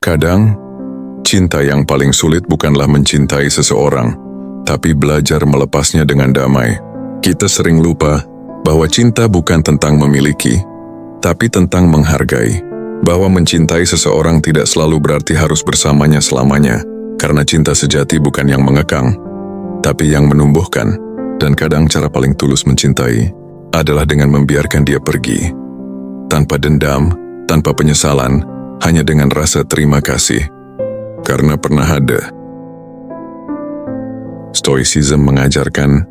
Kadang, cinta yang paling sulit bukanlah mencintai seseorang, tapi belajar melepasnya dengan damai. Kita sering lupa bahwa cinta bukan tentang memiliki, tapi tentang menghargai. Bahwa mencintai seseorang tidak selalu berarti harus bersamanya selamanya, karena cinta sejati bukan yang mengekang, tapi yang menumbuhkan. Dan kadang cara paling tulus mencintai adalah dengan membiarkan dia pergi. Tanpa dendam, tanpa penyesalan, hanya dengan rasa terima kasih. Karena pernah ada. Stoicism mengajarkan,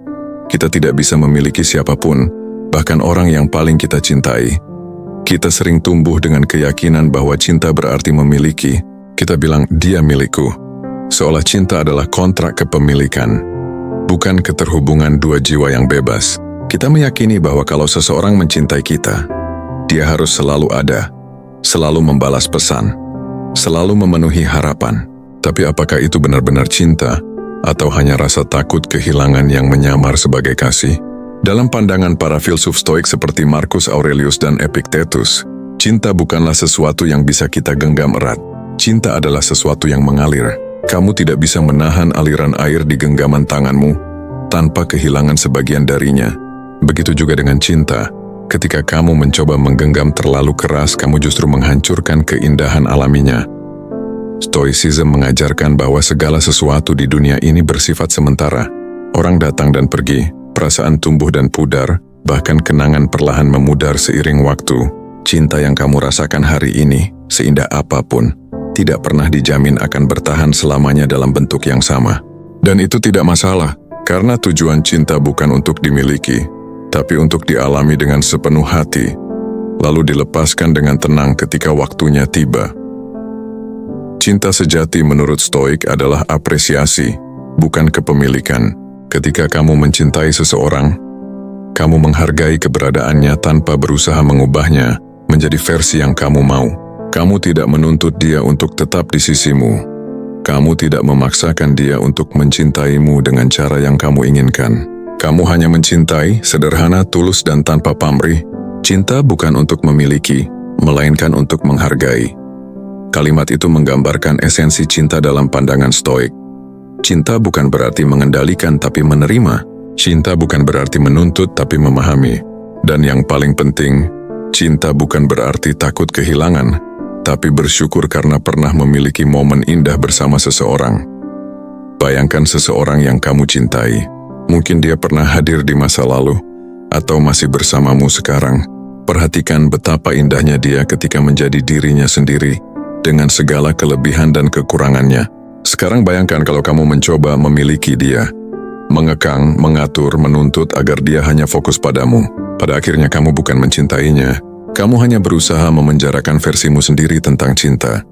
kita tidak bisa memiliki siapapun, bahkan orang yang paling kita cintai. Kita sering tumbuh dengan keyakinan bahwa cinta berarti memiliki. Kita bilang, dia milikku. Seolah cinta adalah kontrak kepemilikan, bukan keterhubungan dua jiwa yang bebas. Kita meyakini bahwa kalau seseorang mencintai kita, dia harus selalu ada, selalu membalas pesan, selalu memenuhi harapan. Tapi apakah itu benar-benar cinta, atau hanya rasa takut kehilangan yang menyamar sebagai kasih? Dalam pandangan para filsuf Stoik seperti Marcus Aurelius dan Epictetus, cinta bukanlah sesuatu yang bisa kita genggam erat. Cinta adalah sesuatu yang mengalir. Kamu tidak bisa menahan aliran air di genggaman tanganmu tanpa kehilangan sebagian darinya. Begitu juga dengan cinta. Ketika kamu mencoba menggenggam terlalu keras, kamu justru menghancurkan keindahan alaminya. Stoicism mengajarkan bahwa segala sesuatu di dunia ini bersifat sementara. Orang datang dan pergi, perasaan tumbuh dan pudar, bahkan kenangan perlahan memudar seiring waktu. Cinta yang kamu rasakan hari ini, seindah apapun, tidak pernah dijamin akan bertahan selamanya dalam bentuk yang sama. Dan itu tidak masalah, karena tujuan cinta bukan untuk dimiliki, tapi untuk dialami dengan sepenuh hati, lalu dilepaskan dengan tenang ketika waktunya tiba. Cinta sejati menurut Stoik adalah apresiasi, bukan kepemilikan. Ketika kamu mencintai seseorang, kamu menghargai keberadaannya tanpa berusaha mengubahnya menjadi versi yang kamu mau. Kamu tidak menuntut dia untuk tetap di sisimu. Kamu tidak memaksakan dia untuk mencintaimu dengan cara yang kamu inginkan. Kamu hanya mencintai, sederhana, tulus, dan tanpa pamrih. Cinta bukan untuk memiliki, melainkan untuk menghargai. Kalimat itu menggambarkan esensi cinta dalam pandangan Stoik. Cinta bukan berarti mengendalikan tapi menerima. Cinta bukan berarti menuntut tapi memahami. Dan yang paling penting, cinta bukan berarti takut kehilangan, tapi bersyukur karena pernah memiliki momen indah bersama seseorang. Bayangkan seseorang yang kamu cintai. Mungkin dia pernah hadir di masa lalu, atau masih bersamamu sekarang. Perhatikan betapa indahnya dia ketika menjadi dirinya sendiri, dengan segala kelebihan dan kekurangannya. Sekarang bayangkan kalau kamu mencoba memiliki dia, mengekang, mengatur, menuntut agar dia hanya fokus padamu. Pada akhirnya kamu bukan mencintainya, kamu hanya berusaha memenjarakan versimu sendiri tentang cinta.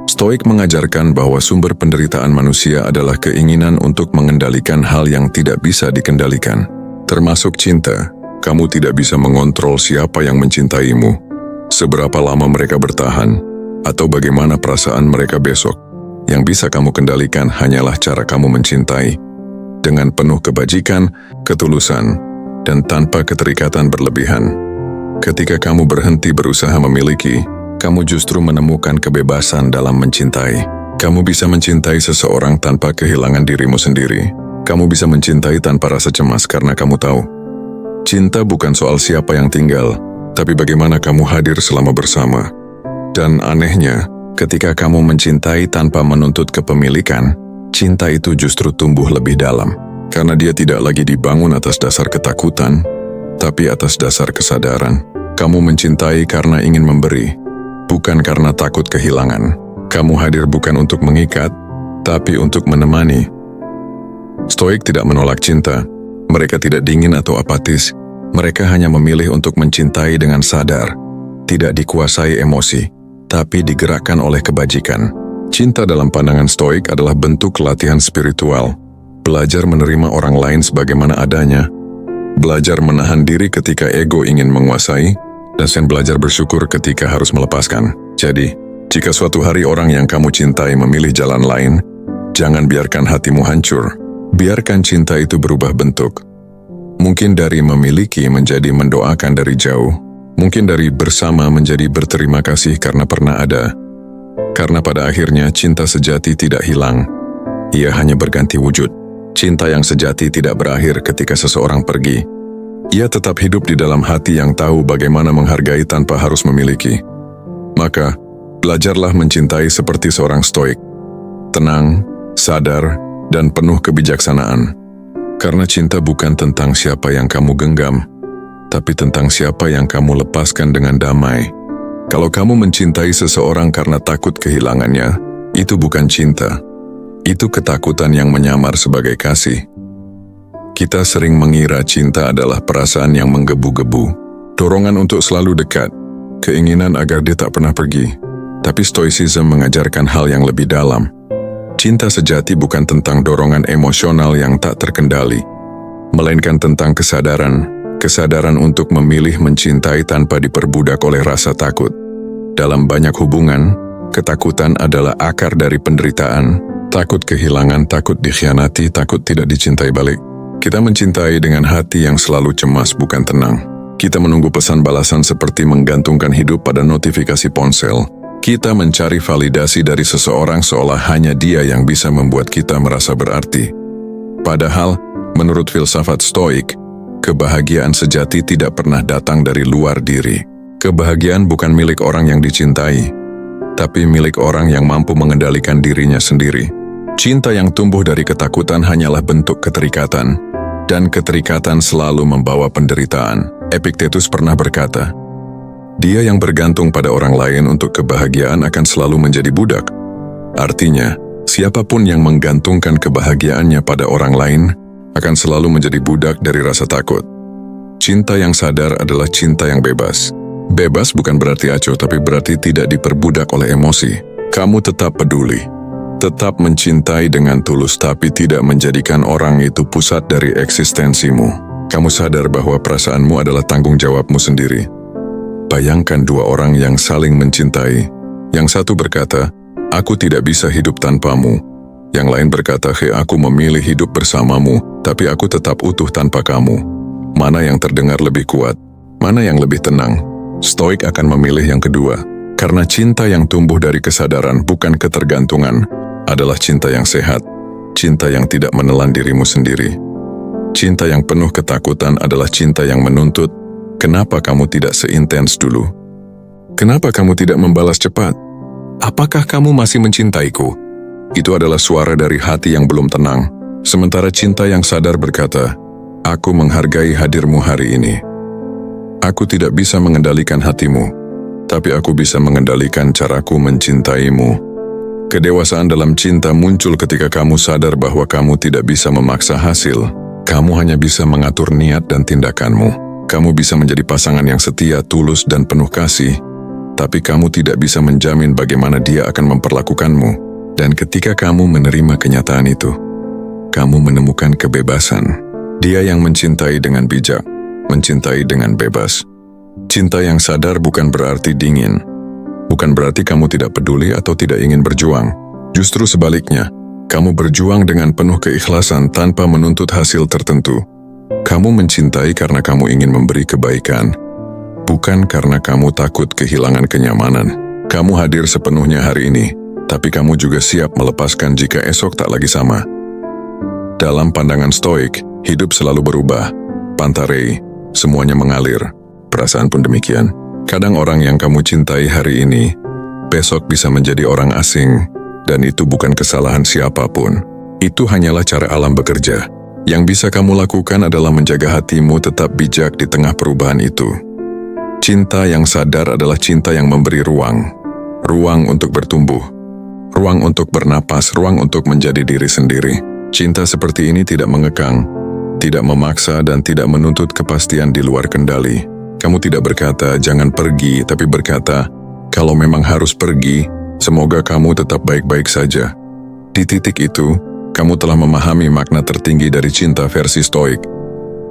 Stoik mengajarkan bahwa sumber penderitaan manusia adalah keinginan untuk mengendalikan hal yang tidak bisa dikendalikan. Termasuk cinta, kamu tidak bisa mengontrol siapa yang mencintaimu, seberapa lama mereka bertahan, atau bagaimana perasaan mereka besok. Yang bisa kamu kendalikan hanyalah cara kamu mencintai, dengan penuh kebajikan, ketulusan, dan tanpa keterikatan berlebihan. Ketika kamu berhenti berusaha memiliki, kamu justru menemukan kebebasan dalam mencintai. Kamu bisa mencintai seseorang tanpa kehilangan dirimu sendiri. Kamu bisa mencintai tanpa rasa cemas karena kamu tahu. Cinta bukan soal siapa yang tinggal, tapi bagaimana kamu hadir selama bersama. Dan anehnya, ketika kamu mencintai tanpa menuntut kepemilikan, cinta itu justru tumbuh lebih dalam. Karena dia tidak lagi dibangun atas dasar ketakutan, tapi atas dasar kesadaran. Kamu mencintai karena ingin memberi, bukan karena takut kehilangan. Kamu hadir bukan untuk mengikat, tapi untuk menemani. Stoik tidak menolak cinta. Mereka tidak dingin atau apatis. Mereka hanya memilih untuk mencintai dengan sadar, tidak dikuasai emosi, tapi digerakkan oleh kebajikan. Cinta dalam pandangan Stoik adalah bentuk latihan spiritual. Belajar menerima orang lain sebagaimana adanya, belajar menahan diri ketika ego ingin menguasai, dan belajar bersyukur ketika harus melepaskan. Jadi, jika suatu hari orang yang kamu cintai memilih jalan lain, jangan biarkan hatimu hancur. Biarkan cinta itu berubah bentuk. Mungkin dari memiliki menjadi mendoakan dari jauh. Mungkin dari bersama menjadi berterima kasih karena pernah ada. Karena pada akhirnya cinta sejati tidak hilang. Ia hanya berganti wujud. Cinta yang sejati tidak berakhir ketika seseorang pergi. Ia tetap hidup di dalam hati yang tahu bagaimana menghargai tanpa harus memiliki. Maka, belajarlah mencintai seperti seorang stoik. Tenang, sadar, dan penuh kebijaksanaan. Karena cinta bukan tentang siapa yang kamu genggam, tapi tentang siapa yang kamu lepaskan dengan damai. Kalau kamu mencintai seseorang karena takut kehilangannya, itu bukan cinta. Itu ketakutan yang menyamar sebagai kasih. Kita sering mengira cinta adalah perasaan yang menggebu-gebu, dorongan untuk selalu dekat, keinginan agar dia tak pernah pergi. Tapi Stoicism mengajarkan hal yang lebih dalam. Cinta sejati bukan tentang dorongan emosional yang tak terkendali, melainkan tentang kesadaran untuk memilih mencintai tanpa diperbudak oleh rasa takut. Dalam banyak hubungan, ketakutan adalah akar dari penderitaan, takut kehilangan, takut dikhianati, takut tidak dicintai balik. Kita mencintai dengan hati yang selalu cemas, bukan tenang. Kita menunggu pesan balasan seperti menggantungkan hidup pada notifikasi ponsel. Kita mencari validasi dari seseorang seolah hanya dia yang bisa membuat kita merasa berarti. Padahal, menurut filsafat Stoik, kebahagiaan sejati tidak pernah datang dari luar diri. Kebahagiaan bukan milik orang yang dicintai, tapi milik orang yang mampu mengendalikan dirinya sendiri. Cinta yang tumbuh dari ketakutan hanyalah bentuk keterikatan, dan keterikatan selalu membawa penderitaan. Epictetus pernah berkata, dia yang bergantung pada orang lain untuk kebahagiaan akan selalu menjadi budak. Artinya, siapapun yang menggantungkan kebahagiaannya pada orang lain akan selalu menjadi budak dari rasa takut. Cinta yang sadar adalah cinta yang bebas. Bebas bukan berarti acuh, tapi berarti tidak diperbudak oleh emosi. Kamu tetap peduli, tetap mencintai dengan tulus, tapi tidak menjadikan orang itu pusat dari eksistensimu. Kamu sadar bahwa perasaanmu adalah tanggung jawabmu sendiri. Bayangkan dua orang yang saling mencintai. Yang satu berkata, aku tidak bisa hidup tanpamu. Yang lain berkata, aku memilih hidup bersamamu, tapi aku tetap utuh tanpa kamu. Mana yang terdengar lebih kuat? Mana yang lebih tenang? Stoik akan memilih yang kedua. Karena cinta yang tumbuh dari kesadaran, bukan ketergantungan, adalah cinta yang sehat. Cinta yang tidak menelan dirimu sendiri. Cinta yang penuh ketakutan adalah cinta yang menuntut, kenapa kamu tidak seintens dulu? Kenapa kamu tidak membalas cepat? Apakah kamu masih mencintaiku? Itu adalah suara dari hati yang belum tenang. Sementara cinta yang sadar berkata, aku menghargai hadirmu hari ini. Aku tidak bisa mengendalikan hatimu, tapi aku bisa mengendalikan caraku mencintaimu. Kedewasaan dalam cinta muncul ketika kamu sadar bahwa kamu tidak bisa memaksa hasil. Kamu hanya bisa mengatur niat dan tindakanmu. Kamu bisa menjadi pasangan yang setia, tulus, dan penuh kasih, tapi kamu tidak bisa menjamin bagaimana dia akan memperlakukanmu. Dan ketika kamu menerima kenyataan itu, kamu menemukan kebebasan. Dia yang mencintai dengan bijak, mencintai dengan bebas. Cinta yang sadar bukan berarti dingin, bukan berarti kamu tidak peduli atau tidak ingin berjuang. Justru sebaliknya, kamu berjuang dengan penuh keikhlasan tanpa menuntut hasil tertentu. Kamu mencintai karena kamu ingin memberi kebaikan, bukan karena kamu takut kehilangan kenyamanan. Kamu hadir sepenuhnya hari ini, tapi kamu juga siap melepaskan jika esok tak lagi sama. Dalam pandangan Stoik, hidup selalu berubah. Pantarei, semuanya mengalir. Perasaan pun demikian. Kadang orang yang kamu cintai hari ini, besok bisa menjadi orang asing, dan itu bukan kesalahan siapapun. Itu hanyalah cara alam bekerja. Yang bisa kamu lakukan adalah menjaga hatimu tetap bijak di tengah perubahan itu. Cinta yang sadar adalah cinta yang memberi ruang. Ruang untuk bertumbuh. Ruang untuk bernapas, ruang untuk menjadi diri sendiri. Cinta seperti ini tidak mengekang, tidak memaksa, dan tidak menuntut kepastian di luar kendali. Kamu tidak berkata, jangan pergi, tapi berkata, kalau memang harus pergi, semoga kamu tetap baik-baik saja. Di titik itu, kamu telah memahami makna tertinggi dari cinta versi Stoik.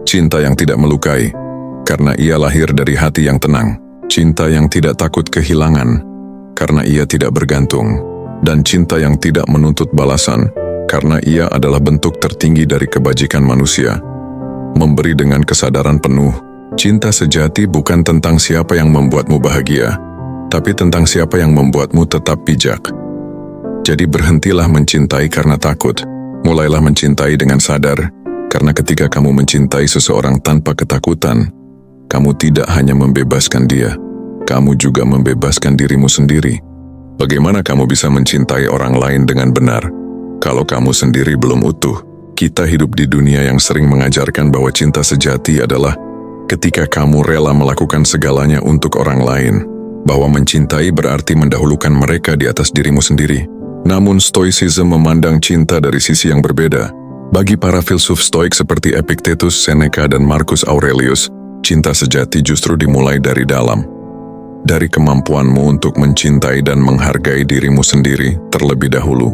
Cinta yang tidak melukai, karena ia lahir dari hati yang tenang. Cinta yang tidak takut kehilangan, karena ia tidak bergantung. Dan cinta yang tidak menuntut balasan, karena ia adalah bentuk tertinggi dari kebajikan manusia. Memberi dengan kesadaran penuh. Cinta sejati bukan tentang siapa yang membuatmu bahagia, tapi tentang siapa yang membuatmu tetap bijak. Jadi berhentilah mencintai karena takut. Mulailah mencintai dengan sadar, karena ketika kamu mencintai seseorang tanpa ketakutan, kamu tidak hanya membebaskan dia, kamu juga membebaskan dirimu sendiri. Bagaimana kamu bisa mencintai orang lain dengan benar kalau kamu sendiri belum utuh? Kita hidup di dunia yang sering mengajarkan bahwa cinta sejati adalah ketika kamu rela melakukan segalanya untuk orang lain, bahwa mencintai berarti mendahulukan mereka di atas dirimu sendiri. Namun Stoicism memandang cinta dari sisi yang berbeda. Bagi para filsuf Stoik seperti Epictetus, Seneca, dan Marcus Aurelius, cinta sejati justru dimulai dari dalam. Dari kemampuanmu untuk mencintai dan menghargai dirimu sendiri terlebih dahulu.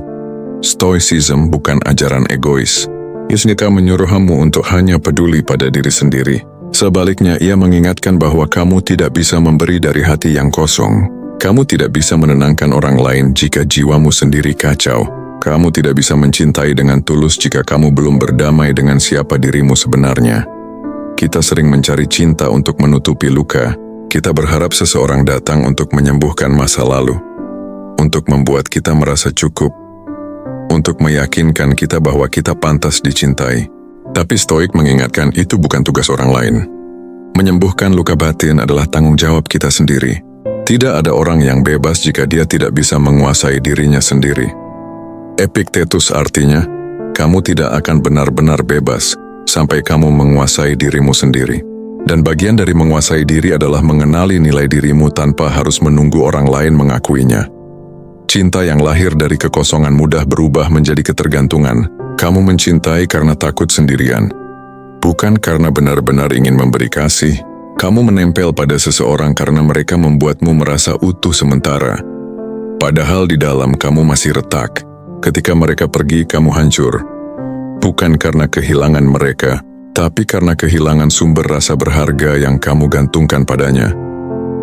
Stoicism bukan ajaran egois. Ia menyuruhmu untuk hanya peduli pada diri sendiri. Sebaliknya, ia mengingatkan bahwa kamu tidak bisa memberi dari hati yang kosong. Kamu tidak bisa menenangkan orang lain jika jiwamu sendiri kacau. Kamu tidak bisa mencintai dengan tulus jika kamu belum berdamai dengan siapa dirimu sebenarnya. Kita sering mencari cinta untuk menutupi luka. Kita berharap seseorang datang untuk menyembuhkan masa lalu, untuk membuat kita merasa cukup, untuk meyakinkan kita bahwa kita pantas dicintai. Tapi Stoik mengingatkan itu bukan tugas orang lain. Menyembuhkan luka batin adalah tanggung jawab kita sendiri. Tidak ada orang yang bebas jika dia tidak bisa menguasai dirinya sendiri. Epictetus artinya, kamu tidak akan benar-benar bebas sampai kamu menguasai dirimu sendiri. Dan bagian dari menguasai diri adalah mengenali nilai dirimu tanpa harus menunggu orang lain mengakuinya. Cinta yang lahir dari kekosongan mudah berubah menjadi ketergantungan. Kamu mencintai karena takut sendirian, bukan karena benar-benar ingin memberi kasih. Kamu menempel pada seseorang karena mereka membuatmu merasa utuh sementara. Padahal di dalam kamu masih retak. Ketika mereka pergi, kamu hancur. Bukan karena kehilangan mereka, tapi karena kehilangan sumber rasa berharga yang kamu gantungkan padanya.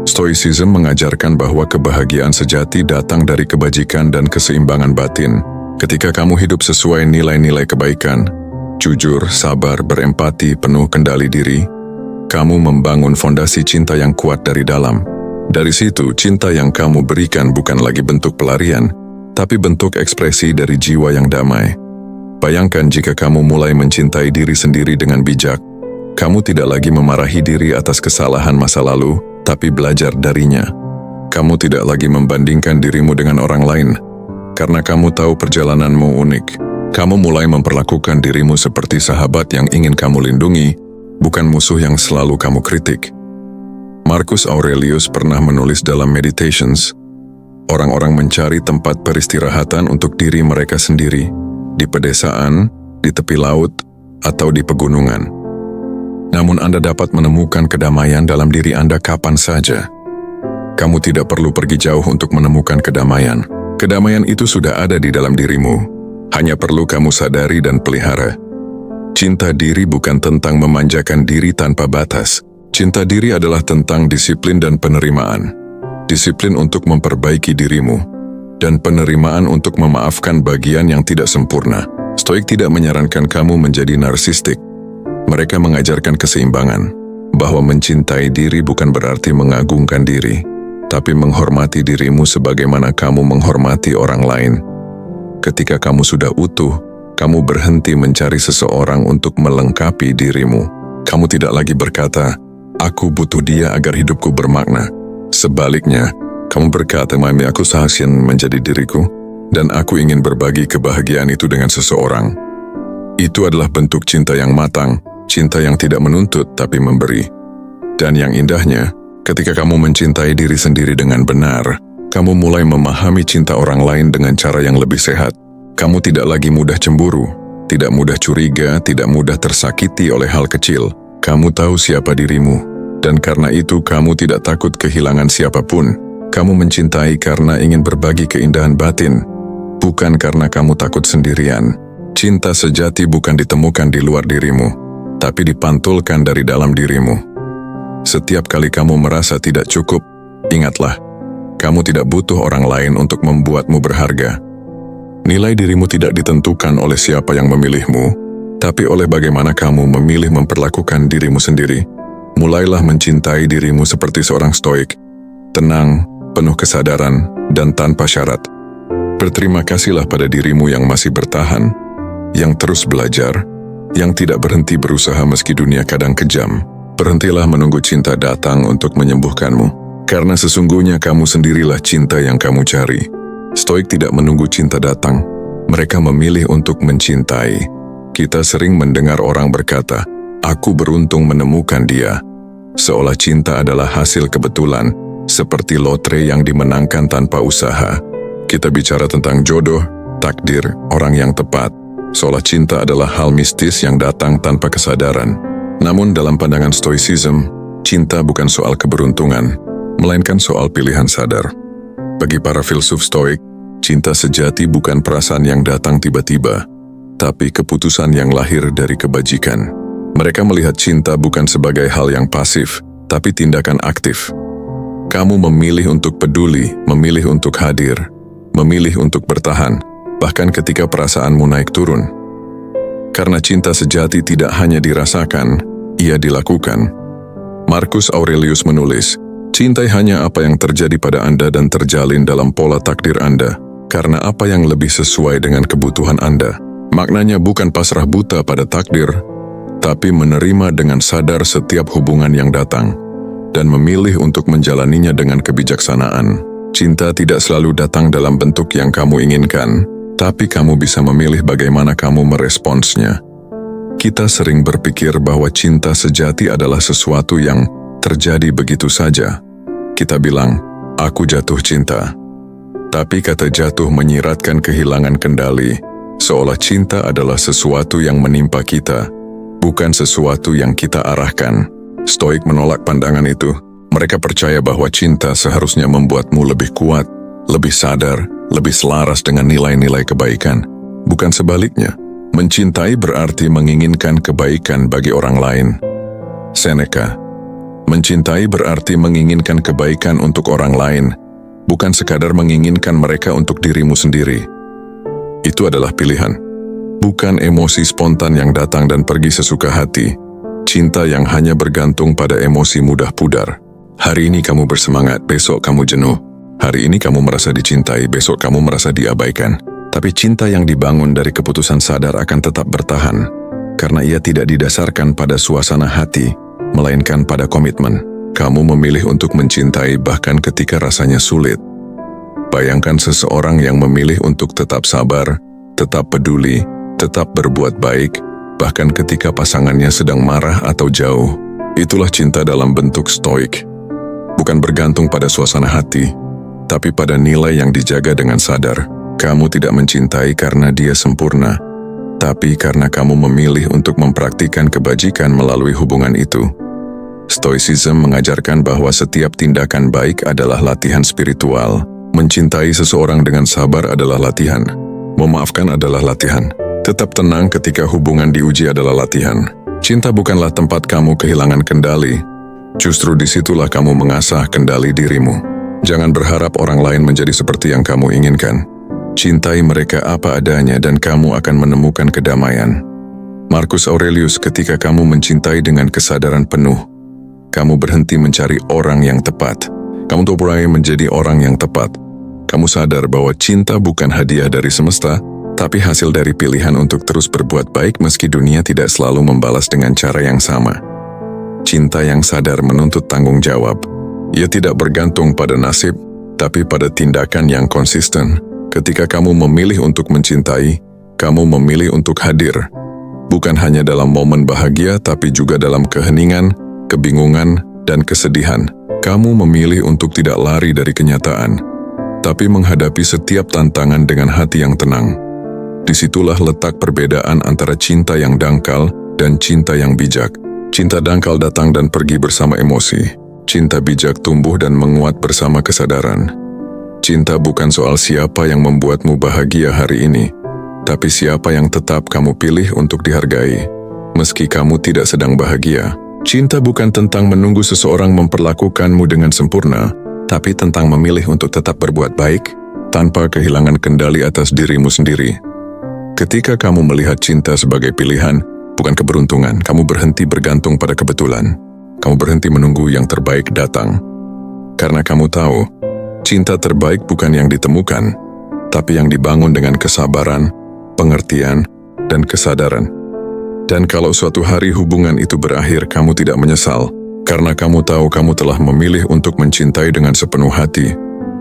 Stoicism mengajarkan bahwa kebahagiaan sejati datang dari kebajikan dan keseimbangan batin. Ketika kamu hidup sesuai nilai-nilai kebaikan, jujur, sabar, berempati, penuh kendali diri, kamu membangun fondasi cinta yang kuat dari dalam. Dari situ, cinta yang kamu berikan bukan lagi bentuk pelarian, tapi bentuk ekspresi dari jiwa yang damai. Bayangkan jika kamu mulai mencintai diri sendiri dengan bijak, kamu tidak lagi memarahi diri atas kesalahan masa lalu, tapi belajar darinya. Kamu tidak lagi membandingkan dirimu dengan orang lain, karena kamu tahu perjalananmu unik. Kamu mulai memperlakukan dirimu seperti sahabat yang ingin kamu lindungi, bukan musuh yang selalu kamu kritik. Marcus Aurelius pernah menulis dalam Meditations, orang-orang mencari tempat peristirahatan untuk diri mereka sendiri, di pedesaan, di tepi laut, atau di pegunungan. Namun Anda dapat menemukan kedamaian dalam diri Anda kapan saja. Kamu tidak perlu pergi jauh untuk menemukan kedamaian. Kedamaian itu sudah ada di dalam dirimu. Hanya perlu kamu sadari dan pelihara. Cinta diri bukan tentang memanjakan diri tanpa batas. Cinta diri adalah tentang disiplin dan penerimaan. Disiplin untuk memperbaiki dirimu, dan penerimaan untuk memaafkan bagian yang tidak sempurna. Stoik tidak menyarankan kamu menjadi narsistik. Mereka mengajarkan keseimbangan, bahwa mencintai diri bukan berarti mengagungkan diri, tapi menghormati dirimu sebagaimana kamu menghormati orang lain. Ketika kamu sudah utuh, kamu berhenti mencari seseorang untuk melengkapi dirimu. Kamu tidak lagi berkata, aku butuh dia agar hidupku bermakna. Sebaliknya, kamu berkata, mami aku sahsian menjadi diriku, dan aku ingin berbagi kebahagiaan itu dengan seseorang. Itu adalah bentuk cinta yang matang, cinta yang tidak menuntut tapi memberi. Dan yang indahnya, ketika kamu mencintai diri sendiri dengan benar, kamu mulai memahami cinta orang lain dengan cara yang lebih sehat. Kamu tidak lagi mudah cemburu, tidak mudah curiga, tidak mudah tersakiti oleh hal kecil. Kamu tahu siapa dirimu, dan karena itu kamu tidak takut kehilangan siapapun. Kamu mencintai karena ingin berbagi keindahan batin, bukan karena kamu takut sendirian. Cinta sejati bukan ditemukan di luar dirimu, tapi dipantulkan dari dalam dirimu. Setiap kali kamu merasa tidak cukup, ingatlah, kamu tidak butuh orang lain untuk membuatmu berharga. Nilai dirimu tidak ditentukan oleh siapa yang memilihmu, tapi oleh bagaimana kamu memilih memperlakukan dirimu sendiri. Mulailah mencintai dirimu seperti seorang stoik, tenang, penuh kesadaran, dan tanpa syarat. Berterima kasihlah pada dirimu yang masih bertahan, yang terus belajar, yang tidak berhenti berusaha meski dunia kadang kejam. Berhentilah menunggu cinta datang untuk menyembuhkanmu, karena sesungguhnya kamu sendirilah cinta yang kamu cari. Stoik tidak menunggu cinta datang, mereka memilih untuk mencintai. Kita sering mendengar orang berkata, "Aku beruntung menemukan dia." Seolah cinta adalah hasil kebetulan, seperti lotre yang dimenangkan tanpa usaha. Kita bicara tentang jodoh, takdir, orang yang tepat, seolah cinta adalah hal mistis yang datang tanpa kesadaran. Namun dalam pandangan Stoicism, cinta bukan soal keberuntungan, melainkan soal pilihan sadar. Bagi para filsuf Stoik, cinta sejati bukan perasaan yang datang tiba-tiba, tapi keputusan yang lahir dari kebajikan. Mereka melihat cinta bukan sebagai hal yang pasif, tapi tindakan aktif. Kamu memilih untuk peduli, memilih untuk hadir, memilih untuk bertahan, bahkan ketika perasaanmu naik turun. Karena cinta sejati tidak hanya dirasakan, ia dilakukan. Marcus Aurelius menulis, "Cintai hanya apa yang terjadi pada Anda dan terjalin dalam pola takdir Anda, karena apa yang lebih sesuai dengan kebutuhan Anda." Maknanya bukan pasrah buta pada takdir, tapi menerima dengan sadar setiap hubungan yang datang, dan memilih untuk menjalaninya dengan kebijaksanaan. Cinta tidak selalu datang dalam bentuk yang kamu inginkan, tapi kamu bisa memilih bagaimana kamu meresponsnya. Kita sering berpikir bahwa cinta sejati adalah sesuatu yang terjadi begitu saja. Kita bilang, "Aku jatuh cinta." Tapi kata jatuh menyiratkan kehilangan kendali, seolah cinta adalah sesuatu yang menimpa kita, bukan sesuatu yang kita arahkan. Stoik menolak pandangan itu. Mereka percaya bahwa cinta seharusnya membuatmu lebih kuat, lebih sadar, lebih selaras dengan nilai-nilai kebaikan. Bukan sebaliknya, mencintai berarti menginginkan kebaikan bagi orang lain. Seneca, mencintai berarti menginginkan kebaikan untuk orang lain, bukan sekadar menginginkan mereka untuk dirimu sendiri. Itu adalah pilihan, bukan emosi spontan yang datang dan pergi sesuka hati. Cinta yang hanya bergantung pada emosi mudah pudar. Hari ini kamu bersemangat, besok kamu jenuh. Hari ini kamu merasa dicintai, besok kamu merasa diabaikan. Tapi cinta yang dibangun dari keputusan sadar akan tetap bertahan, karena ia tidak didasarkan pada suasana hati, melainkan pada komitmen. Kamu memilih untuk mencintai bahkan ketika rasanya sulit. Bayangkan seseorang yang memilih untuk tetap sabar, tetap peduli, tetap berbuat baik, bahkan ketika pasangannya sedang marah atau jauh. Itulah cinta dalam bentuk stoik. Bukan bergantung pada suasana hati, tapi pada nilai yang dijaga dengan sadar. Kamu tidak mencintai karena dia sempurna, tapi karena kamu memilih untuk mempraktikkan kebajikan melalui hubungan itu. Stoicism mengajarkan bahwa setiap tindakan baik adalah latihan spiritual. Mencintai seseorang dengan sabar adalah latihan. Memaafkan adalah latihan. Tetap tenang ketika hubungan diuji adalah latihan. Cinta bukanlah tempat kamu kehilangan kendali. Justru disitulah kamu mengasah kendali dirimu. Jangan berharap orang lain menjadi seperti yang kamu inginkan. Cintai mereka apa adanya dan kamu akan menemukan kedamaian. Marcus Aurelius, ketika kamu mencintai dengan kesadaran penuh, kamu berhenti mencari orang yang tepat. Kamu mulai menjadi orang yang tepat. Kamu sadar bahwa cinta bukan hadiah dari semesta, tapi hasil dari pilihan untuk terus berbuat baik meski dunia tidak selalu membalas dengan cara yang sama. Cinta yang sadar menuntut tanggung jawab. Ia tidak bergantung pada nasib, tapi pada tindakan yang konsisten. Ketika kamu memilih untuk mencintai, kamu memilih untuk hadir. Bukan hanya dalam momen bahagia, tapi juga dalam keheningan, kebingungan, dan kesedihan. Kamu memilih untuk tidak lari dari kenyataan, tapi menghadapi setiap tantangan dengan hati yang tenang. Disitulah letak perbedaan antara cinta yang dangkal dan cinta yang bijak. Cinta dangkal datang dan pergi bersama emosi. Cinta bijak tumbuh dan menguat bersama kesadaran. Cinta bukan soal siapa yang membuatmu bahagia hari ini, tapi siapa yang tetap kamu pilih untuk dihargai, meski kamu tidak sedang bahagia. Cinta bukan tentang menunggu seseorang memperlakukanmu dengan sempurna, tapi tentang memilih untuk tetap berbuat baik, tanpa kehilangan kendali atas dirimu sendiri. Ketika kamu melihat cinta sebagai pilihan, bukan keberuntungan, kamu berhenti bergantung pada kebetulan. Kamu berhenti menunggu yang terbaik datang. Karena kamu tahu, Cinta terbaik bukan yang ditemukan, tapi yang dibangun dengan kesabaran, pengertian, dan kesadaran. Dan kalau suatu hari hubungan itu berakhir, kamu tidak menyesal, karena kamu tahu kamu telah memilih untuk mencintai dengan sepenuh hati,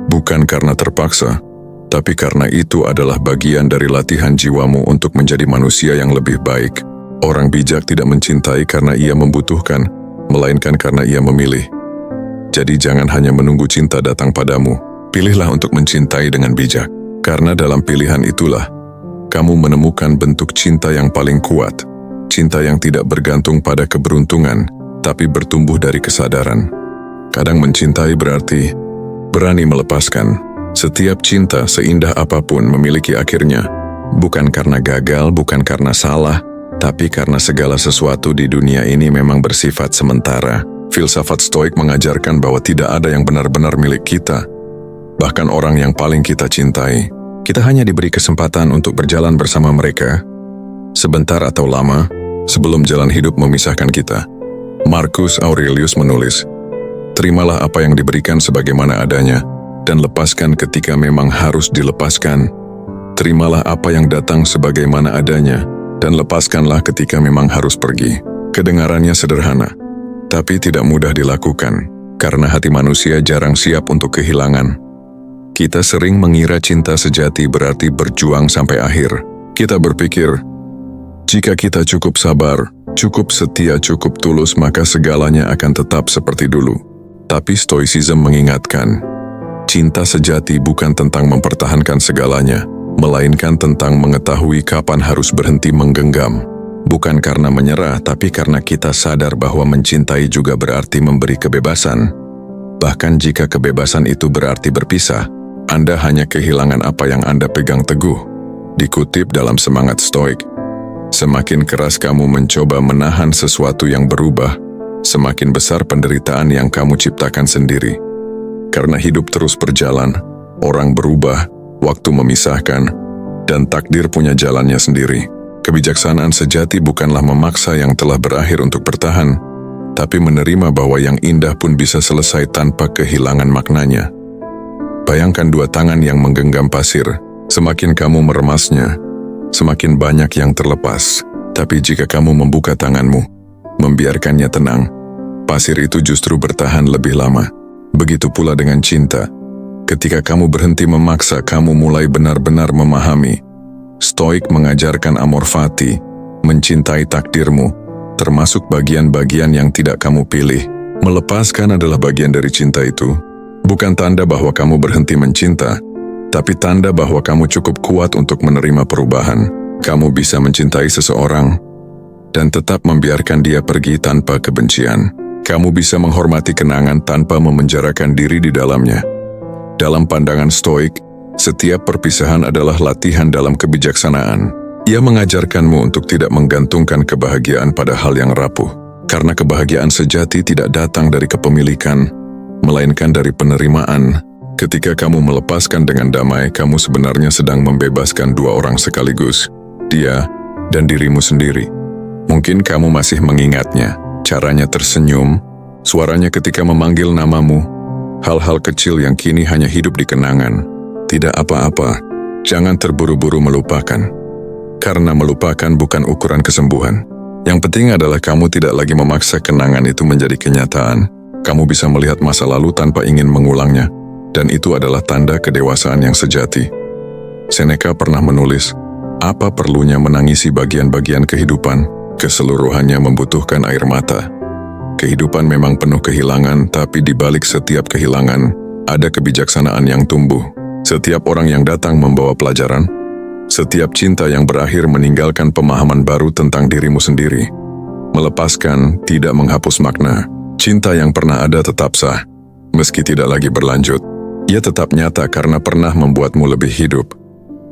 bukan karena terpaksa, tapi karena itu adalah bagian dari latihan jiwamu untuk menjadi manusia yang lebih baik. Orang bijak tidak mencintai karena ia membutuhkan, melainkan karena ia memilih. Jadi jangan hanya menunggu cinta datang padamu, pilihlah untuk mencintai dengan bijak. Karena dalam pilihan itulah, kamu menemukan bentuk cinta yang paling kuat. Cinta yang tidak bergantung pada keberuntungan, tapi bertumbuh dari kesadaran. Kadang mencintai berarti berani melepaskan. Setiap cinta, seindah apapun, memiliki akhirnya. Bukan karena gagal, bukan karena salah, tapi karena segala sesuatu di dunia ini memang bersifat sementara. Filsafat Stoik mengajarkan bahwa tidak ada yang benar-benar milik kita, bahkan orang yang paling kita cintai. Kita hanya diberi kesempatan untuk berjalan bersama mereka, sebentar atau lama, sebelum jalan hidup memisahkan kita. Marcus Aurelius menulis, "Terimalah apa yang diberikan sebagaimana adanya, dan lepaskan ketika memang harus dilepaskan. Terimalah apa yang datang sebagaimana adanya, dan lepaskanlah ketika memang harus pergi." Kedengarannya sederhana, tapi tidak mudah dilakukan, karena hati manusia jarang siap untuk kehilangan. Kita sering mengira cinta sejati berarti berjuang sampai akhir. Kita berpikir, jika kita cukup sabar, cukup setia, cukup tulus, maka segalanya akan tetap seperti dulu. Tapi Stoicism mengingatkan, cinta sejati bukan tentang mempertahankan segalanya, melainkan tentang mengetahui kapan harus berhenti menggenggam. Bukan karena menyerah, tapi karena kita sadar bahwa mencintai juga berarti memberi kebebasan. Bahkan jika kebebasan itu berarti berpisah, Anda hanya kehilangan apa yang Anda pegang teguh. Dikutip dalam Semangat Stoik, semakin keras kamu mencoba menahan sesuatu yang berubah, semakin besar penderitaan yang kamu ciptakan sendiri. Karena hidup terus berjalan, orang berubah, waktu memisahkan, dan takdir punya jalannya sendiri. Kebijaksanaan sejati bukanlah memaksa yang telah berakhir untuk bertahan, tapi menerima bahwa yang indah pun bisa selesai tanpa kehilangan maknanya. Bayangkan dua tangan yang menggenggam pasir, semakin kamu meremasnya, semakin banyak yang terlepas. Tapi jika kamu membuka tanganmu, membiarkannya tenang, pasir itu justru bertahan lebih lama. Begitu pula dengan cinta. Ketika kamu berhenti memaksa, kamu mulai benar-benar memahami. Stoik mengajarkan amor fati, mencintai takdirmu, termasuk bagian-bagian yang tidak kamu pilih. Melepaskan adalah bagian dari cinta itu. Bukan tanda bahwa kamu berhenti mencinta, tapi tanda bahwa kamu cukup kuat untuk menerima perubahan. Kamu bisa mencintai seseorang dan tetap membiarkan dia pergi tanpa kebencian. Kamu bisa menghormati kenangan tanpa memenjarakan diri di dalamnya. Dalam pandangan Stoik, setiap perpisahan adalah latihan dalam kebijaksanaan. Ia mengajarkanmu untuk tidak menggantungkan kebahagiaan pada hal yang rapuh, karena kebahagiaan sejati tidak datang dari kepemilikan, melainkan dari penerimaan. Ketika kamu melepaskan dengan damai, kamu sebenarnya sedang membebaskan dua orang sekaligus, dia dan dirimu sendiri. Mungkin kamu masih mengingatnya, caranya tersenyum, suaranya ketika memanggil namamu, hal-hal kecil yang kini hanya hidup di kenangan. Tidak apa-apa, jangan terburu-buru melupakan. Karena melupakan bukan ukuran kesembuhan. Yang penting adalah kamu tidak lagi memaksa kenangan itu menjadi kenyataan. Kamu bisa melihat masa lalu tanpa ingin mengulangnya, dan itu adalah tanda kedewasaan yang sejati. Seneca pernah menulis, apa perlunya menangisi bagian-bagian kehidupan, keseluruhannya membutuhkan air mata. Kehidupan memang penuh kehilangan, tapi di balik setiap kehilangan, ada kebijaksanaan yang tumbuh. Setiap orang yang datang membawa pelajaran, setiap cinta yang berakhir meninggalkan pemahaman baru tentang dirimu sendiri. Melepaskan tidak menghapus makna. Cinta yang pernah ada tetap sah, meski tidak lagi berlanjut. Ia tetap nyata karena pernah membuatmu lebih hidup,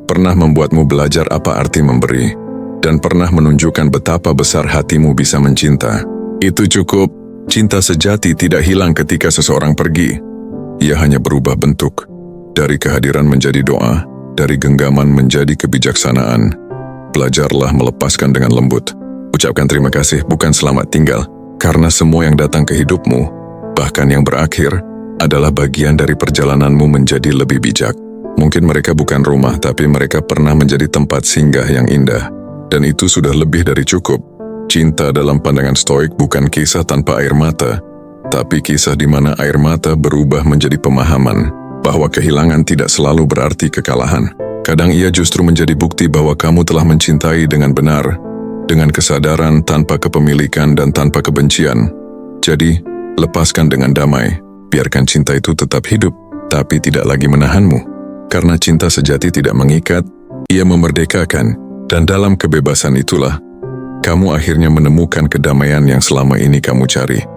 pernah membuatmu belajar apa arti memberi, dan pernah menunjukkan betapa besar hatimu bisa mencinta. Itu cukup. Cinta sejati tidak hilang ketika seseorang pergi. Ia hanya berubah bentuk, dari kehadiran menjadi doa, dari genggaman menjadi kebijaksanaan. Belajarlah melepaskan dengan lembut. Ucapkan terima kasih, bukan selamat tinggal. Karena semua yang datang ke hidupmu, bahkan yang berakhir, adalah bagian dari perjalananmu menjadi lebih bijak. Mungkin mereka bukan rumah, tapi mereka pernah menjadi tempat singgah yang indah. Dan itu sudah lebih dari cukup. Cinta dalam pandangan Stoik bukan kisah tanpa air mata, tapi kisah di mana air mata berubah menjadi pemahaman bahwa kehilangan tidak selalu berarti kekalahan. Kadang ia justru menjadi bukti bahwa kamu telah mencintai dengan benar, dengan kesadaran tanpa kepemilikan dan tanpa kebencian. Jadi, lepaskan dengan damai. Biarkan cinta itu tetap hidup, tapi tidak lagi menahanmu. Karena cinta sejati tidak mengikat, ia memerdekakan, dan dalam kebebasan itulah, kamu akhirnya menemukan kedamaian yang selama ini kamu cari.